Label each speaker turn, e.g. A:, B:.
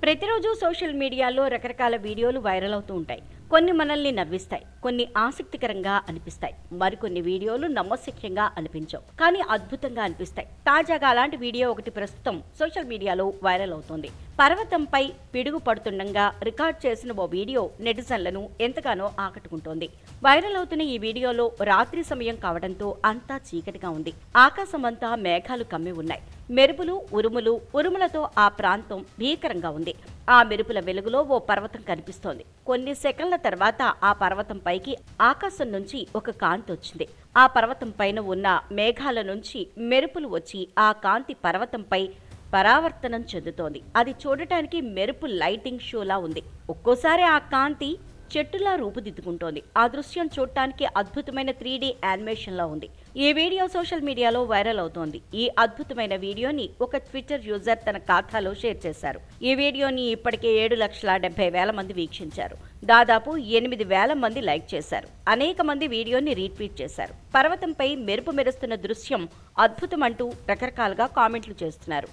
A: ప్రతిరోజు సోషల్ మీడియాలో రకరకాల వీడియోలు వైరల్ అవుతూ ఉంటాయి. కొన్ని మనల్ని నవ్విస్తాయి, కొన్ని ఆసక్తికరంగా అనిపిస్తాయి, మరికొన్ని వీడియోలు నమ్మశక్యంగా అనిపించవు, కానీ అద్భుతంగా అనిపిస్తాయి. తాజాగా అలాంటి వీడియో ఒకటి ప్రస్తుతం సోషల్ మీడియాలో వైరల్ అవుతోంది. పర్వతంపై పిడుగు పడుతుండగా రికార్డ్ చేసిన ఓ వీడియో నెటిజన్లను ఎంతగానో ఆకట్టుకుంటోంది. వైరల్ అవుతున్న ఈ వీడియోలో రాత్రి సమయం కావడంతో అంతా చీకటిగా ఉంది. ఆకాశమంతా మేఘాలు కమ్మి ఉన్నాయి. మెరుపులు, ఉరుములతో ఆ ప్రాంతం భీకరంగా ఉంది. ఆ మెరుపుల వెలుగులో ఓ పర్వతం కనిపిస్తోంది. కొన్ని సెకన్ల తర్వాత ఆ పర్వతం పైకి ఆకాశం నుంచి ఒక కాంతి వచ్చింది. ఆ పర్వతం పైన ఉన్న మేఘాల నుంచి మెరుపులు వచ్చి ఆ కాంతి పర్వతంపై పరావర్తనం చెందుతోంది. అది చూడటానికి మెరుపు లైటింగ్ షోలా ఉంది. ఒక్కోసారి ఆ కాంతి చెట్టులా రూపుదిద్దుకుంటోంది. ఆ దృశ్యం చూడటానికి అద్భుతమైన 3D యానిమేషన్లా ఉంది. ఈ వీడియో సోషల్ మీడియాలో వైరల్ అవుతోంది. ఈ అద్భుతమైన వీడియోని ఒక ట్విట్టర్ యూజర్ తన ఖాతాలో షేర్ చేశారు. ఈ వీడియోని ఇప్పటికే 7,70,000 మంది వీక్షించారు. దాదాపు 8,000 మంది లైక్ చేశారు. అనేక మంది వీడియోని రీట్వీట్ చేశారు. పర్వతంపై మెరుపు మెరుస్తున్న దృశ్యం అద్భుతమంటూ రకరకాలుగా కామెంట్లు చేస్తున్నారు.